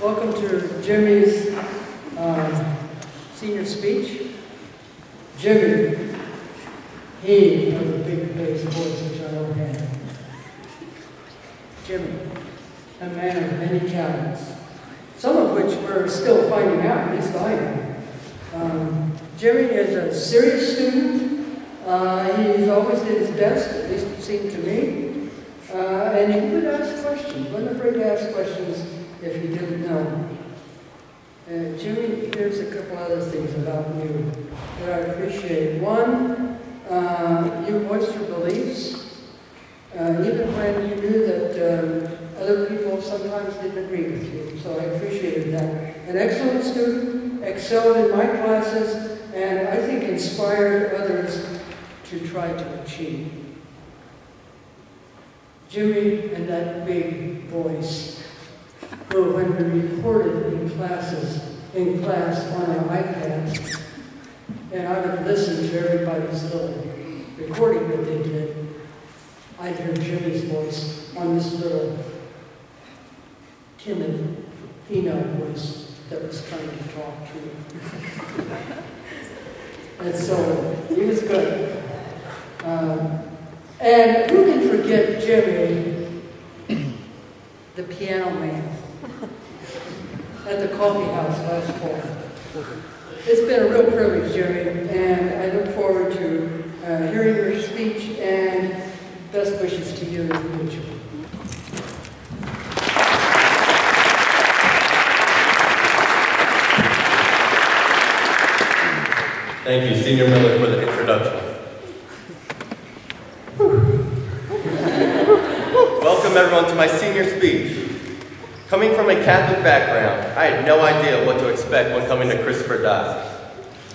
Welcome to Jimmy's senior speech. Jimmy, he has a big bass voice, which I don't have. Jimmy, a man of many talents, some of which we're still finding out, at least I am. Jimmy is a serious student. He's always did his best, at least it seemed to me. And he would ask questions, wasn't afraid to ask questions if he didn't know. Jimmy, here's a couple other things about you that I appreciate. One, you voiced your beliefs, even when you knew that other people sometimes didn't agree with you, so I appreciated that. An excellent student, excelled in my classes, and I think inspired others to try to achieve. Jimmy and that big voice, who when we recorded in class on our iPads, and I would listen to everybody's little recording that they did, I'd hear Jimmy's voice on this little timid female voice that was trying to talk to me. And so, he was good. And who can forget Jimmy, the piano man, at the coffee house last fall? It's been a real privilege, Jimmy, and I look forward to hearing your speech and best wishes to you in the future. Thank you, Senior Miller, for the introduction. Welcome, everyone, to my senior speech. Coming from a Catholic background, I had no idea what to expect when coming to Christopher Dock.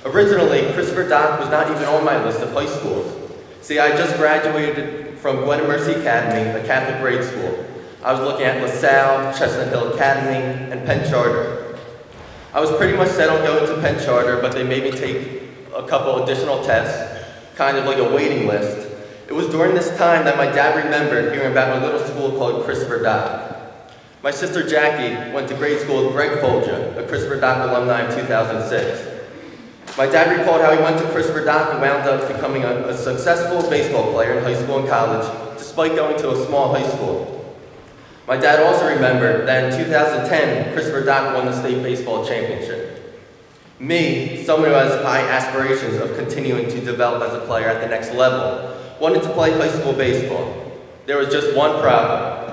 Originally, Christopher Dock was not even on my list of high schools. See, I just graduated from Gwen Mercy Academy, a Catholic grade school. I was looking at LaSalle, Chestnut Hill Academy, and Penn Charter. I was pretty much set on going to Penn Charter, but they made me take a couple additional tests, kind of like a waiting list. It was during this time that my dad remembered hearing about a little school called Christopher Dock. My sister Jackie went to grade school with Greg Folger, a Christopher Dock alumni in 2006. My dad recalled how he went to Christopher Dock and wound up becoming a successful baseball player in high school and college, despite going to a small high school. My dad also remembered that in 2010, Christopher Dock won the state baseball championship. Me, someone who has high aspirations of continuing to develop as a player at the next level, wanted to play high school baseball. There was just one problem.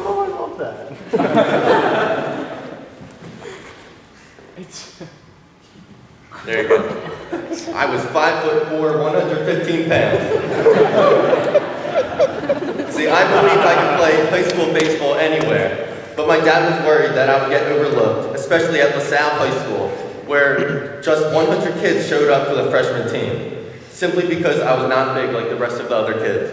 Oh, I love that. There you go. I was 5'4", 115 pounds. See, I believed I could play high school baseball anywhere, but my dad was worried that I would get overlooked, especially at LaSalle High School, where just 100 kids showed up for the freshman team, simply because I was not big like the rest of the other kids.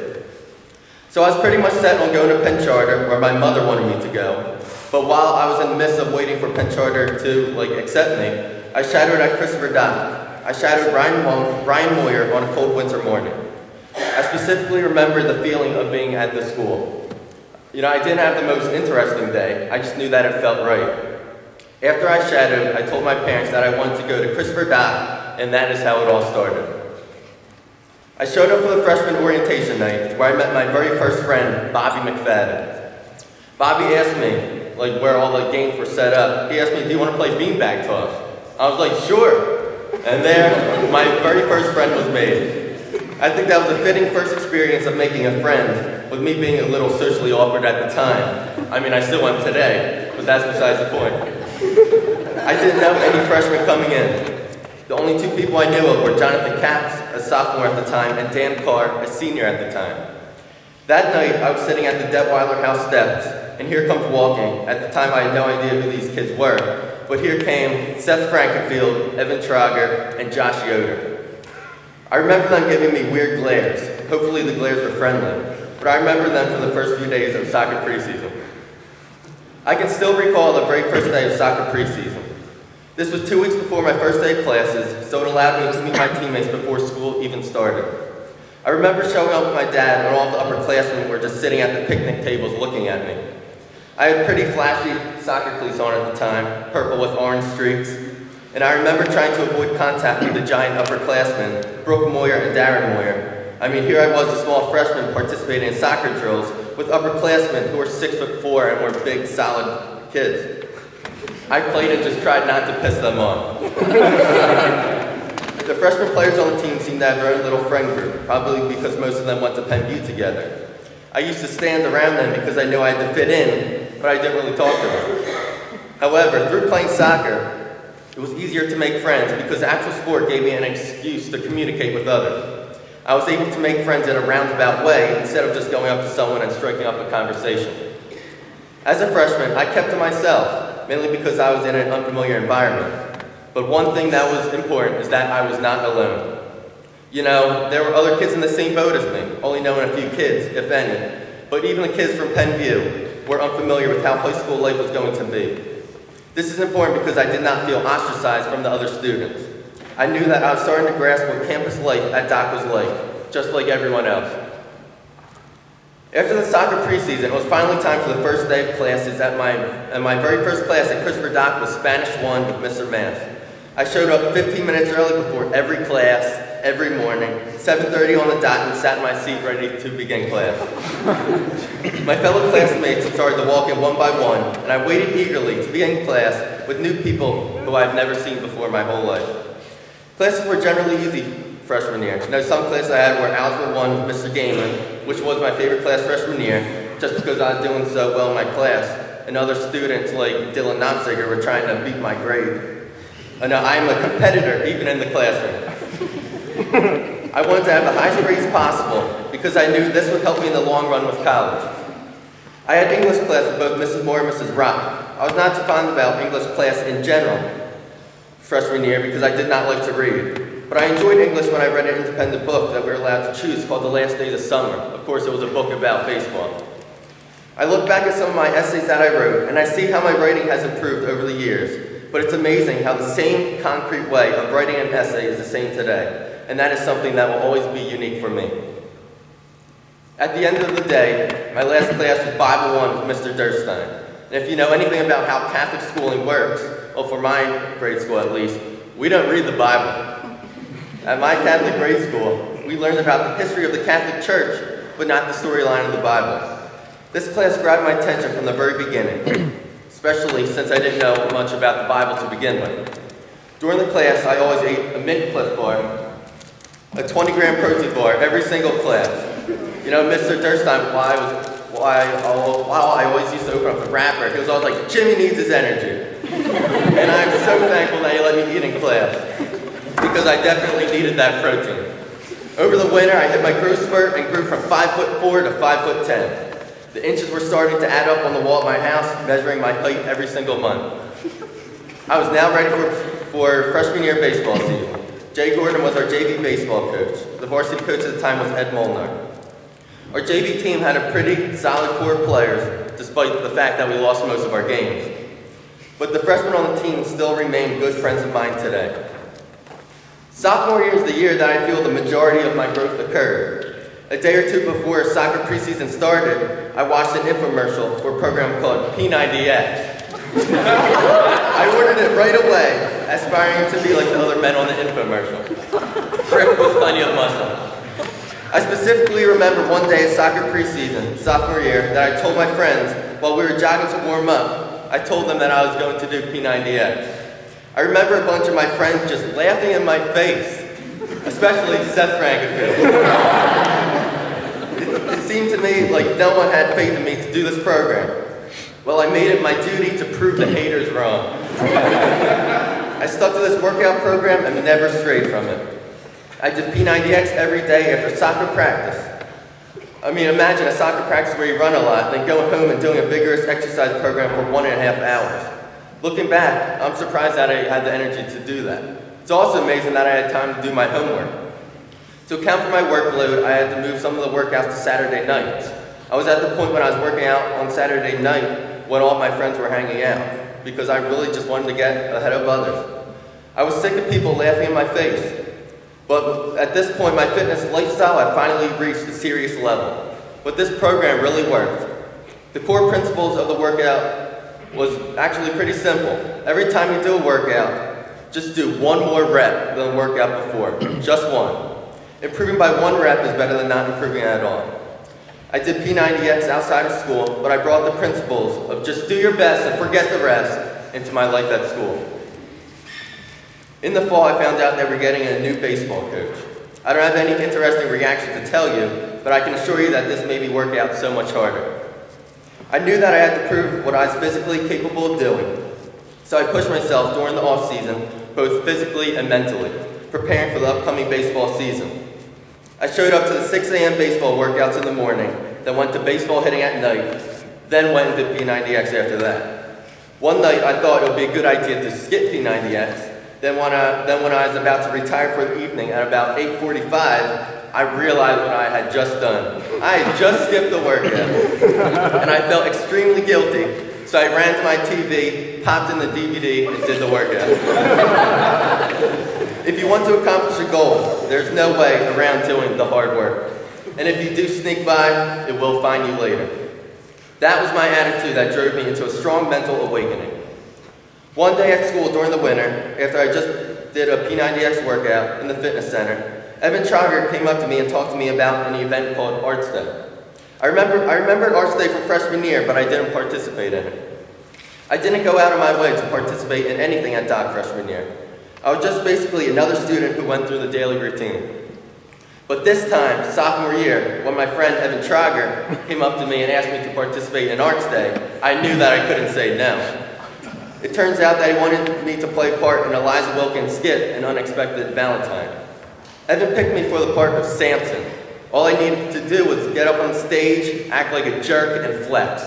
So I was pretty much set on going to Penn Charter, where my mother wanted me to go. But while I was in the midst of waiting for Penn Charter to accept me, I shadowed at Christopher Dock. I shadowed Brian Moyer on a cold winter morning. I specifically remember the feeling of being at the school. You know, I didn't have the most interesting day. I just knew that it felt right. After I shadowed, I told my parents that I wanted to go to Christopher Dock, and that is how it all started. I showed up for the freshman orientation night, where I met my very first friend, Bobby McFadden. Bobby asked me, where all the games were set up. He asked me, do you want to play beanbag toss? I was like, sure. And there, my very first friend was made. I think that was a fitting first experience of making a friend, with me being a little socially awkward at the time. I mean, I still am today, but that's besides the point. I didn't know any freshmen coming in. The only two people I knew of were Jonathan Capps, a sophomore at the time, and Dan Carr, a senior at the time. That night, I was sitting at the Detweiler House steps, and here comes walking. At the time, I had no idea who these kids were. But here came Seth Frankenfield, Evan Trager, and Josh Yoder. I remember them giving me weird glares. Hopefully the glares were friendly. But I remember them from the first few days of soccer preseason. I can still recall the very first day of soccer preseason. This was 2 weeks before my first day of classes, so it allowed me to meet my teammates before school even started. I remember showing up with my dad and all the upperclassmen were just sitting at the picnic tables looking at me. I had pretty flashy soccer cleats on at the time, purple with orange streaks, and I remember trying to avoid contact with the giant upperclassmen, Brooke Moyer and Darren Moyer. I mean, here I was, a small freshman participating in soccer drills with upperclassmen who were 6'4" and were big, solid kids. I played and just tried not to piss them off. The freshman players on the team seemed to have their own little friend group, probably because most of them went to Penn View together. I used to stand around them because I knew I had to fit in, but I didn't really talk to them. However, through playing soccer, it was easier to make friends because actual sport gave me an excuse to communicate with others. I was able to make friends in a roundabout way instead of just going up to someone and striking up a conversation. As a freshman, I kept to myself, mainly because I was in an unfamiliar environment. But one thing that was important is that I was not alone. You know, there were other kids in the same boat as me, only knowing a few kids, if any. But even the kids from Penn View were unfamiliar with how high school life was going to be. This is important because I did not feel ostracized from the other students. I knew that I was starting to grasp what campus life at Dock was like, just like everyone else. After the soccer preseason, it was finally time for the first day of classes and my very first class at Christopher Dock was Spanish 1 with Mr. Mass. I showed up 15 minutes early before every class, every morning, 7:30 on the dot, and sat in my seat ready to begin class. My fellow classmates started to walk in one by one, and I waited eagerly to begin class with new people who I've never seen before my whole life. Classes were generally easy freshman year. Now, some classes I had were Algebra 1 with Mr. Gaiman, which was my favorite class freshman year, just because I was doing so well in my class, and other students like Dylan Nopziger were trying to beat my grade. And I am a competitor, even in the classroom. I wanted to have the highest grades possible because I knew this would help me in the long run with college. I had English class with both Mrs. Moore and Mrs. Rock. I was not too fond about English class in general freshman year because I did not like to read. But I enjoyed English when I read an independent book that we were allowed to choose called The Last Days of Summer. Of course, it was a book about baseball. I look back at some of my essays that I wrote, and I see how my writing has improved over the years. But it's amazing how the same concrete way of writing an essay is the same today. And that is something that will always be unique for me. At the end of the day, my last class was Bible 1 with Mr. Durstein. And if you know anything about how Catholic schooling works, well, for my grade school at least, we don't read the Bible. At my Catholic grade school, we learned about the history of the Catholic Church, but not the storyline of the Bible. This class grabbed my attention from the very beginning, especially since I didn't know much about the Bible to begin with. During the class, I always ate a Mint Cliff bar, a 20-gram protein bar every single class. You know, Mr. Durstein, while I always used to open up the wrapper, he was always like, Jimmy needs his energy. And I'm so thankful that he let me eat in class, because I definitely needed that protein. Over the winter, I hit my growth spurt and grew from 5'4" to 5'10". The inches were starting to add up on the wall of my house, measuring my height every single month. I was now ready for freshman year baseball season. Jay Gordon was our JV baseball coach. The varsity coach at the time was Ed Molnar. Our JV team had a pretty solid core of players, despite the fact that we lost most of our games. But the freshmen on the team still remain good friends of mine today. Sophomore year is the year that I feel the majority of my growth occurred. A day or two before soccer preseason started, I watched an infomercial for a program called P90X. I ordered it right away, aspiring to be like the other men on the infomercial, ripped with plenty of muscle. I specifically remember one day at soccer preseason, sophomore year, that I told my friends, while we were jogging to warm up, I told them that I was going to do P90X. I remember a bunch of my friends just laughing in my face, especially Seth Frankenfield. It seemed to me like no one had faith in me to do this program. Well, I made it my duty to prove the haters wrong. I stuck to this workout program and never strayed from it. I did P90X every day after soccer practice. I mean, imagine a soccer practice where you run a lot, then going home and doing a vigorous exercise program for 1.5 hours. Looking back, I'm surprised that I had the energy to do that. It's also amazing that I had time to do my homework. To account for my workload, I had to move some of the workouts to Saturday nights. I was at the point when I was working out on Saturday night when all my friends were hanging out, because I really just wanted to get ahead of others. I was sick of people laughing in my face. But at this point, my fitness lifestyle had finally reached a serious level. But this program really worked. The core principles of the workout was actually pretty simple. Every time you do a workout, just do one more rep than the workout before, just one. Improving by one rep is better than not improving at all. I did P90X outside of school, but I brought the principles of just do your best and forget the rest into my life at school. In the fall, I found out that we're getting a new baseball coach. I don't have any interesting reaction to tell you, but I can assure you that this made me work out so much harder. I knew that I had to prove what I was physically capable of doing, so I pushed myself during the off season, both physically and mentally, preparing for the upcoming baseball season. I showed up to the 6 a.m. baseball workouts in the morning, then went to baseball hitting at night, then went and did P90X after that. One night, I thought it would be a good idea to skip P90X. Then when I was about to retire for the evening at about 8:45, I realized what I had just done. I had just skipped the workout, and I felt extremely guilty, so I ran to my TV, popped in the DVD, and did the workout. If you want to accomplish a goal, there's no way around doing the hard work. And if you do sneak by, it will find you later. That was my attitude that drove me into a strong mental awakening. One day at school during the winter, after I just did a P90X workout in the fitness center, Evan Chager came up to me and talked to me about an event called Arts Day. I remembered Arts Day from freshman year, but I didn't participate in it. I didn't go out of my way to participate in anything at Dock freshman year. I was just basically another student who went through the daily routine. But this time, sophomore year, when my friend Evan Chager came up to me and asked me to participate in Arts Day, I knew that I couldn't say no. It turns out that he wanted me to play a part in Eliza Wilkins' skit, An Unexpected Valentine. Evan picked me for the part of Samson. All I needed to do was get up on stage, act like a jerk, and flex.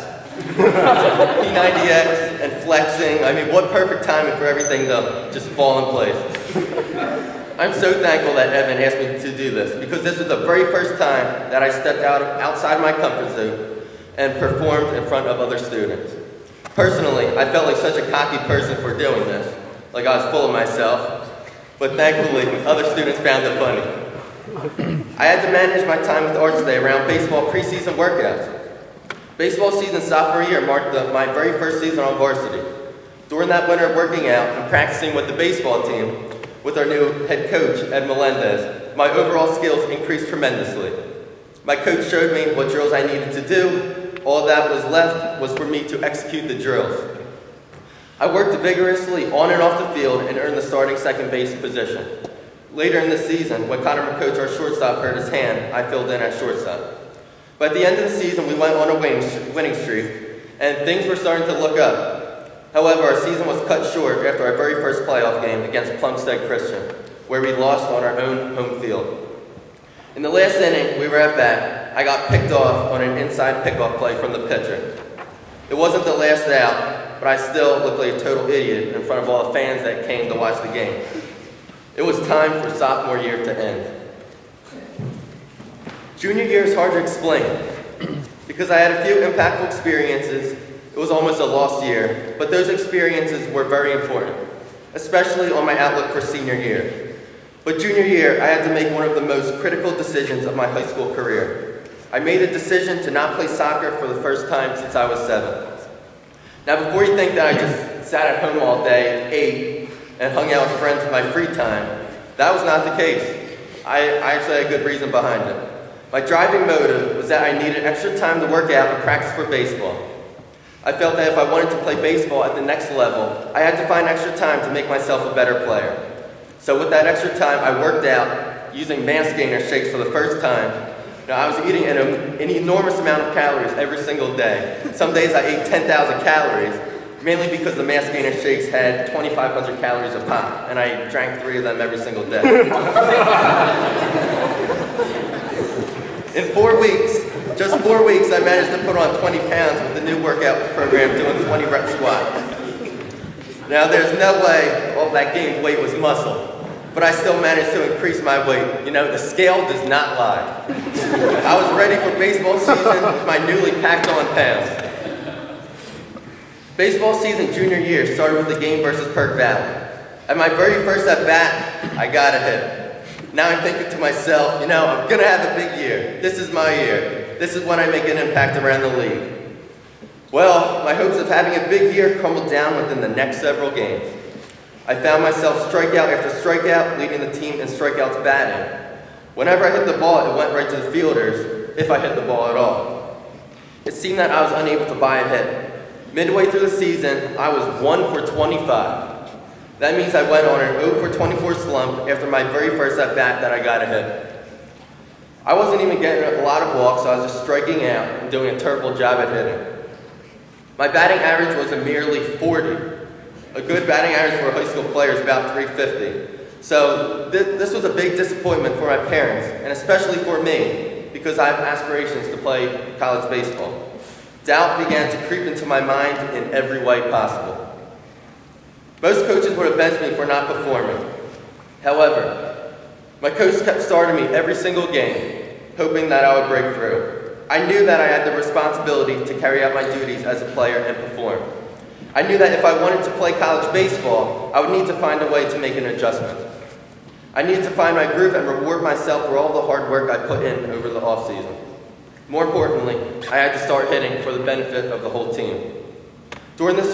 P90X and flexing, I mean, what perfect timing for everything to just fall in place. I'm so thankful that Evan asked me to do this, because this was the very first time that I stepped outside my comfort zone and performed in front of other students. Personally, I felt like such a cocky person for doing this, like I was full of myself, but thankfully, other students found it funny. I had to manage my time with Arts Day around baseball preseason workouts. Baseball season sophomore year marked my very first season on varsity. During that winter working out and practicing with the baseball team, with our new head coach, Ed Melendez, my overall skills increased tremendously. My coach showed me what drills I needed to do. All that was left was for me to execute the drills. I worked vigorously on and off the field and earned the starting second base position. Later in the season, when Connor McCoach, our shortstop, hurt his hand, I filled in at shortstop. But at the end of the season, we went on a winning streak, and things were starting to look up. However, our season was cut short after our very first playoff game against Plumstead Christian, where we lost on our own home field. In the last inning, we were at bat. I got picked off on an inside pickoff play from the pitcher. It wasn't the last out, but I still looked like a total idiot in front of all the fans that came to watch the game. It was time for sophomore year to end. Junior year is hard to explain. Because I had a few impactful experiences, it was almost a lost year, but those experiences were very important, especially on my outlook for senior year. But junior year, I had to make one of the most critical decisions of my high school career. I made a decision to not play soccer for the first time since I was 7. Now, before you think that I just sat at home all day, ate, and hung out with friends in my free time, that was not the case. I actually had a good reason behind it. My driving motive was that I needed extra time to work out and practice for baseball. I felt that if I wanted to play baseball at the next level, I had to find extra time to make myself a better player. So with that extra time, I worked out using Mass Gainer shakes for the first time. Now, I was eating an enormous amount of calories every single day. Some days I ate 10,000 calories, mainly because the Mass Gainer shakes had 2,500 calories a pop, and I drank 3 of them every single day. In 4 weeks, just 4 weeks, I managed to put on 20 pounds with the new workout program doing 20 rep squats. Now, there's no way all that gained weight was muscle, but I still managed to increase my weight. You know, the scale does not lie. I was ready for baseball season with my newly packed on pounds. Baseball season junior year started with the game versus Perk Valley. At my very first at-bat, I got a hit. Now I'm thinking to myself, I'm going to have a big year. This is my year. This is when I make an impact around the league. Well, my hopes of having a big year crumbled down within the next several games. I found myself strikeout after strikeout, leading the team in strikeouts batting. Whenever I hit the ball, it went right to the fielders, if I hit the ball at all. It seemed that I was unable to buy a hit. Midway through the season, I was 1 for 25. That means I went on an 0 for 24 slump after my very first at-bat that I got a hit. I wasn't even getting a lot of walks, so I was just striking out and doing a terrible job at hitting. My batting average was a merely 40. A good batting average for a high school player is about 350. So this was a big disappointment for my parents, and especially for me, because I have aspirations to play college baseball. Doubt began to creep into my mind in every way possible. Most coaches would have benched me for not performing. However, my coach kept starting me every single game, hoping that I would break through. I knew that I had the responsibility to carry out my duties as a player and perform. I knew that if I wanted to play college baseball, I would need to find a way to make an adjustment. I needed to find my groove and reward myself for all the hard work I put in over the offseason. More importantly, I had to start hitting for the benefit of the whole team. During this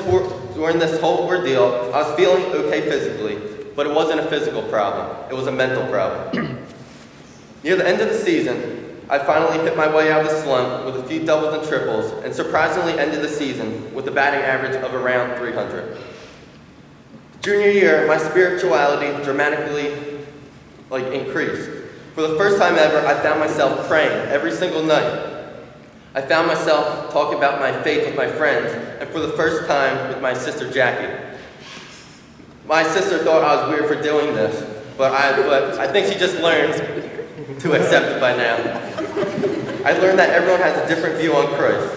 whole ordeal, I was feeling okay physically, but it wasn't a physical problem. It was a mental problem. Near the end of the season, I finally hit my way out of the slump with a few doubles and triples, and surprisingly ended the season with a batting average of around 300. Junior year, my spirituality dramatically increased. For the first time ever, I found myself praying every single night. I found myself talking about my faith with my friends, and for the first time with my sister Jackie. My sister thought I was weird for doing this, but I think she just learned to accept it by now. I learned that everyone has a different view on Christ.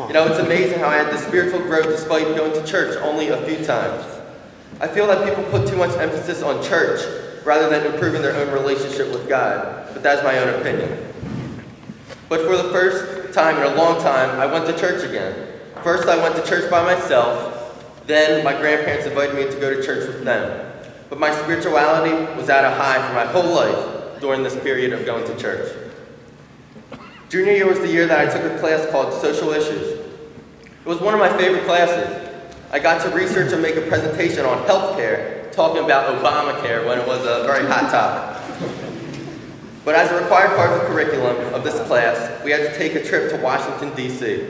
It's amazing how I had the spiritual growth despite going to church only a few times. I feel that people put too much emphasis on church rather than improving their own relationship with God, but that's my own opinion. But for the first time in a long time, I went to church again. First, I went to church by myself. Then, my grandparents invited me to go to church with them. But my spirituality was at a high for my whole life during this period of going to church. Junior year was the year that I took a class called Social Issues. It was one of my favorite classes. I got to research and make a presentation on healthcare, talking about Obamacare when it was a very hot topic. But as a required part of the curriculum of this class, we had to take a trip to Washington, D.C.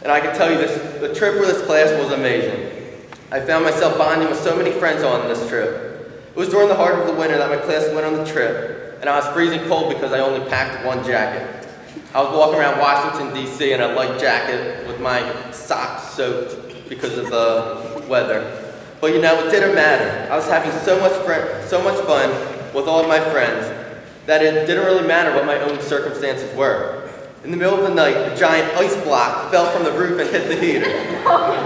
And I can tell you the trip for this class was amazing. I found myself bonding with so many friends on this trip. It was during the heart of the winter that my class went on the trip, and I was freezing cold because I only packed one jacket. I was walking around Washington, D.C. in a light jacket with my socks soaked because of the weather. But it didn't matter. I was having so much fun with all of my friends that it didn't really matter what my own circumstances were. In the middle of the night, a giant ice block fell from the roof and hit the heater.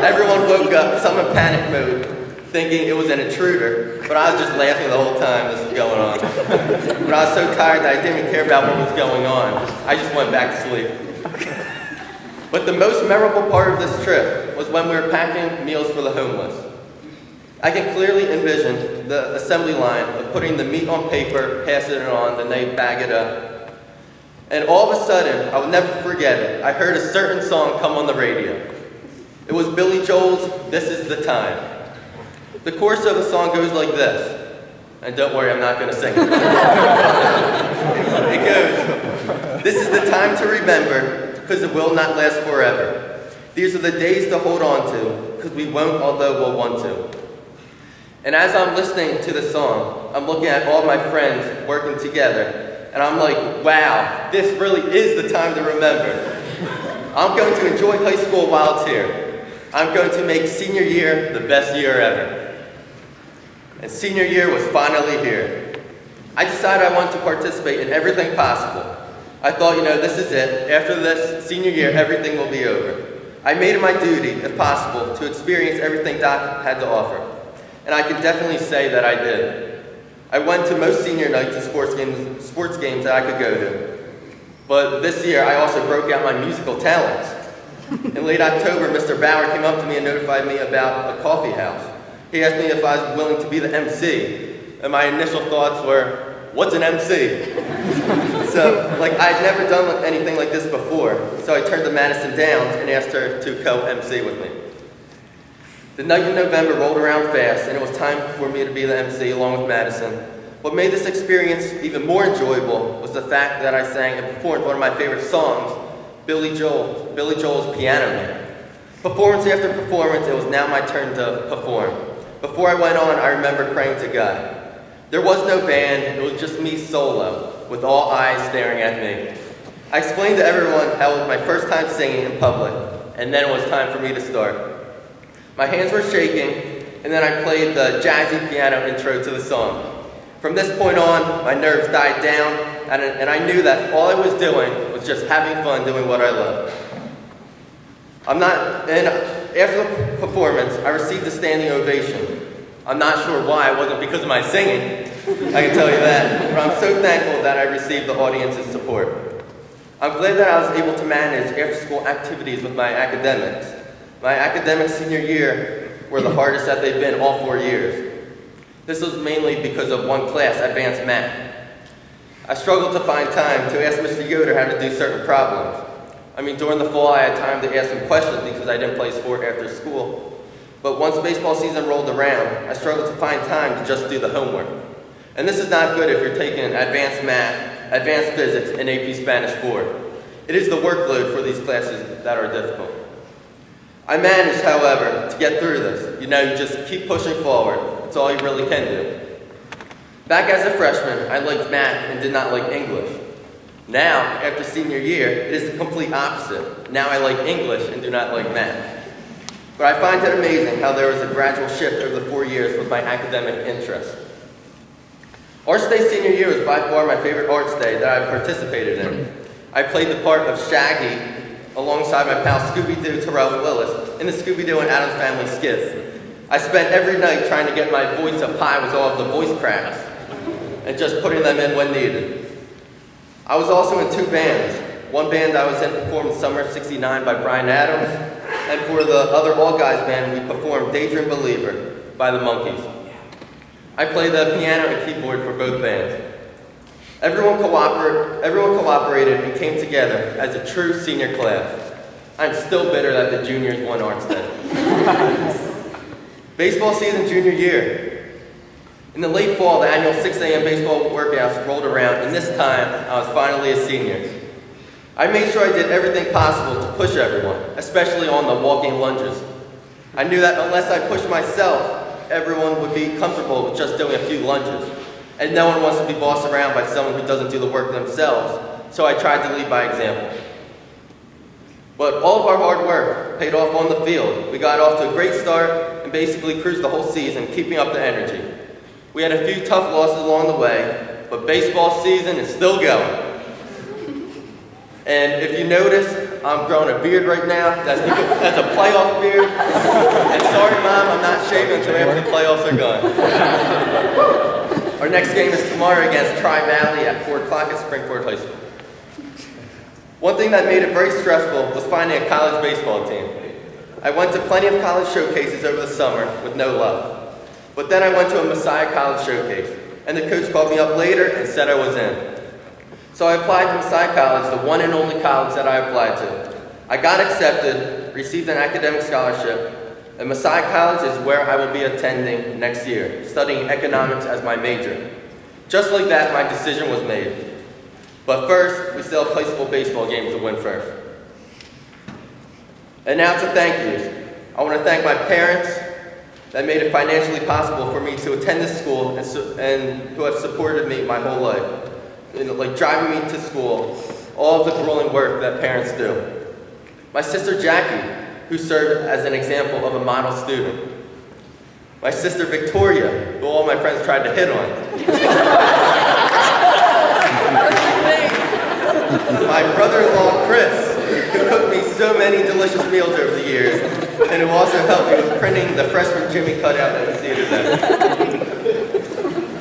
Everyone woke up, some in panic mode, thinking it was an intruder, but I was just laughing the whole time this was going on. But I was so tired that I didn't even care about what was going on. I just went back to sleep. But the most memorable part of this trip was when we were packing meals for the homeless. I can clearly envision the assembly line of putting the meat on paper, passing it on, then they bag it up. And all of a sudden, I will never forget it, I heard a certain song come on the radio. It was Billy Joel's "This Is the Time." The chorus of the song goes like this. And don't worry, I'm not going to sing it. It goes, "This is the time to remember, because it will not last forever. These are the days to hold on to, because we won't, although we'll want to." And as I'm listening to the song, I'm looking at all my friends working together, and I'm like, wow, this really is the time to remember. I'm going to enjoy high school while it's here. I'm going to make senior year the best year ever. And senior year was finally here. I decided I wanted to participate in everything possible. I thought, this is it. After this senior year, everything will be over. I made it my duty, if possible, to experience everything Doc had to offer. And I can definitely say that I did. I went to most senior nights and sports games that I could go to. But this year, I also broke out my musical talents. In late October, Mr. Bauer came up to me and notified me about a coffee house. he asked me if I was willing to be the MC, and my initial thoughts were, what's an MC? So, I'd never done anything like this before, so I turned to Madison Downs and asked her to co-MC with me. The night in November rolled around fast, and it was time for me to be the MC along with Madison. What made this experience even more enjoyable was the fact that I sang and performed one of my favorite songs, Billy Joel's Piano Man. Performance after performance, it was now my turn to perform. Before I went on, I remember praying to God. There was no band, it was just me solo, with all eyes staring at me. I explained to everyone how it was my first time singing in public, and then it was time for me to start. My hands were shaking, and then I played the jazzy piano intro to the song. From this point on, my nerves died down, and I knew that all I was doing was just having fun doing what I loved. After the performance, I received a standing ovation. I'm not sure why, it wasn't because of my singing, I can tell you that, but I'm so thankful that I received the audience's support. I'm glad that I was able to manage after-school activities with my academics. My academic senior year were the hardest that they've been all 4 years. This was mainly because of one class, advanced math. I struggled to find time to ask Mr. Yoder how to do certain problems. During the fall I had time to ask him questions because I didn't play sport after school. But once baseball season rolled around, I struggled to find time to just do the homework. And this is not good if you're taking advanced math, advanced physics, and AP Spanish 4. It is the workload for these classes that are difficult. I managed, however, to get through this. You just keep pushing forward. That's all you really can do. Back as a freshman, I liked math and did not like English. Now, after senior year, it is the complete opposite. Now I like English and do not like math. But I find it amazing how there was a gradual shift over the 4 years with my academic interests. Arts Day senior year was by far my favorite Arts Day that I participated in. I played the part of Shaggy alongside my pal Scooby-Doo Terrell Willis in the Scooby-Doo and Addams Family skit. I spent every night trying to get my voice up high with all of the voice cracks and just putting them in when needed. I was also in 2 bands. One band I was in performed Summer of '69 by Bryan Adams, and for the other all-guys band, we performed Daydream Believer by the Monkees. I played the piano and keyboard for both bands. Everyone cooperated and came together as a true senior class. I'm still bitter that the juniors won Arts Day. Baseball season junior year. In the late fall, the annual 6 a.m. baseball workouts rolled around, and this time, I was finally a senior. I made sure I did everything possible to push everyone, especially on the walking lunges. I knew that unless I pushed myself, everyone would be comfortable with just doing a few lunges. And no one wants to be bossed around by someone who doesn't do the work themselves, so I tried to lead by example. But all of our hard work paid off on the field. We got off to a great start and basically cruised the whole season, keeping up the energy. We had a few tough losses along the way, but baseball season is still going. And if you notice, I'm growing a beard right now. That's a playoff beard. And sorry, Mom, I'm not shaving until after the playoffs are gone. Our next game is tomorrow against Tri-Valley at 4 o'clock at Springford High School. One thing that made it very stressful was finding a college baseball team. I went to plenty of college showcases over the summer with no luck. But then I went to a Messiah College showcase, and the coach called me up later and said I was in. So I applied to Messiah College, the one and only college that I applied to. I got accepted, received an academic scholarship, and Messiah College is where I will be attending next year, studying economics as my major. Just like that, my decision was made. But first, we still have high school baseball games to win first. And now to thank yous. I want to thank my parents that made it financially possible for me to attend this school and who have supported me my whole life. Like driving me to school, all of the grueling work that parents do. My sister Jackie, who served as an example of a model student. My sister Victoria, who all my friends tried to hit on. My brother-in-law Chris, who cooked me so many delicious meals over the years, and who also helped me with printing the freshman Jimmy cutout that you see today.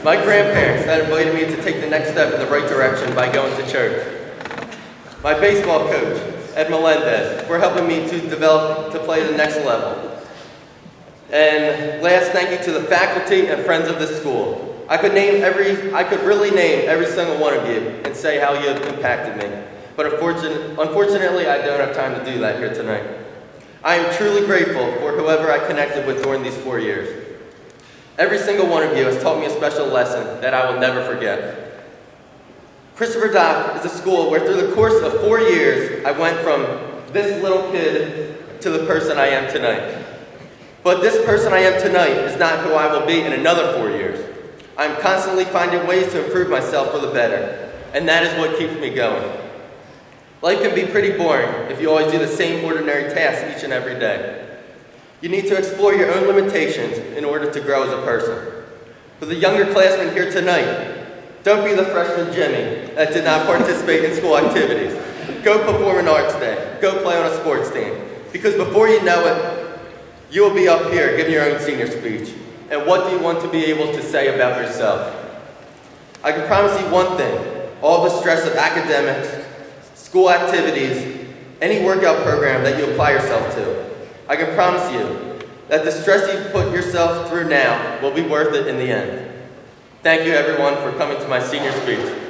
My grandparents that invited me to take the next step in the right direction by going to church. My baseball coach, Ed Melendez, for helping me to develop to play the next level. And last, thank you to the faculty and friends of this school. I could really name every single one of you and say how you have impacted me. But unfortunately, I don't have time to do that here tonight. I am truly grateful for whoever I connected with during these 4 years. Every single one of you has taught me a special lesson that I will never forget. Christopher Dock is a school where through the course of 4 years, I went from this little kid to the person I am tonight. But this person I am tonight is not who I will be in another 4 years. I am constantly finding ways to improve myself for the better, and that is what keeps me going. Life can be pretty boring if you always do the same ordinary tasks each and every day. You need to explore your own limitations in order to grow as a person. For the younger classmen here tonight, don't be the freshman Jimmy that did not participate in school activities. Go perform an arts day. Go play on a sports team. Because before you know it, you will be up here giving your own senior speech. And what do you want to be able to say about yourself? I can promise you one thing. All the stress of academics, school activities, any workout program that you apply yourself to, I can promise you that the stress you put yourself through now will be worth it in the end. Thank you everyone for coming to my senior speech.